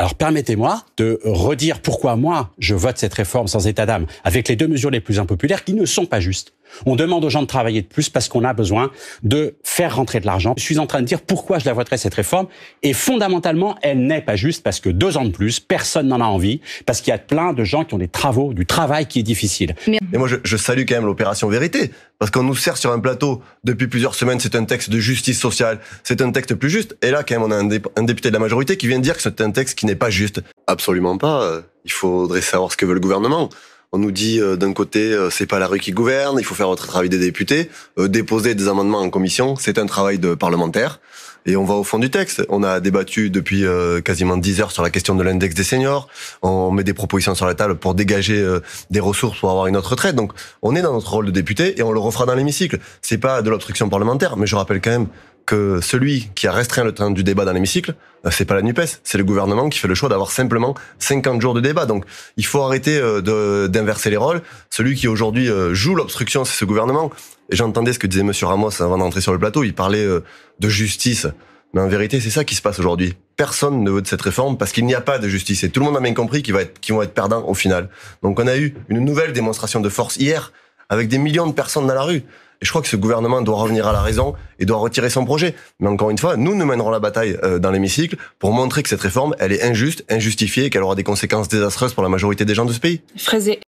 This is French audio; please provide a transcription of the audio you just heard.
Alors permettez-moi de redire pourquoi moi je vote cette réforme sans état d'âme, avec les deux mesures les plus impopulaires qui ne sont pas justes. On demande aux gens de travailler de plus parce qu'on a besoin de faire rentrer de l'argent. Je suis en train de dire pourquoi je la voterai cette réforme et fondamentalement elle n'est pas juste parce que 2 ans de plus, personne n'en a envie, parce qu'il y a plein de gens qui ont des travaux, du travail qui est difficile. Et moi je salue quand même l'opération Vérité, parce qu'on nous sert sur un plateau depuis plusieurs semaines, c'est un texte de justice sociale, c'est un texte plus juste, et là quand même on a un député de la majorité qui vient de dire que c'est un texte qui n'est pas juste. Absolument pas, il faudrait savoir ce que veut le gouvernement. On nous dit d'un côté c'est pas la rue qui gouverne, il faut faire votre travail des députés, déposer des amendements en commission, c'est un travail de parlementaire. Et on va au fond du texte. On a débattu depuis quasiment 10 heures sur la question de l'index des seniors. On met des propositions sur la table pour dégager des ressources pour avoir une autre retraite. Donc on est dans notre rôle de député et on le refera dans l'hémicycle. C'est pas de l'obstruction parlementaire, mais je rappelle quand même que celui qui a restreint le temps du débat dans l'hémicycle, c'est pas la NUPES, c'est le gouvernement qui fait le choix d'avoir simplement 50 jours de débat. Donc il faut arrêter d'inverser les rôles. Celui qui aujourd'hui joue l'obstruction, c'est ce gouvernement. Et j'entendais ce que disait Monsieur Ramos avant d'entrer sur le plateau, il parlait de justice. Mais en vérité, c'est ça qui se passe aujourd'hui. Personne ne veut de cette réforme parce qu'il n'y a pas de justice. Et tout le monde a bien compris qu'ils vont être perdants au final. Donc on a eu une nouvelle démonstration de force hier, avec des millions de personnes dans la rue. Et je crois que ce gouvernement doit revenir à la raison et doit retirer son projet. Mais encore une fois, nous mènerons la bataille dans l'hémicycle pour montrer que cette réforme, elle est injuste, injustifiée et qu'elle aura des conséquences désastreuses pour la majorité des gens de ce pays.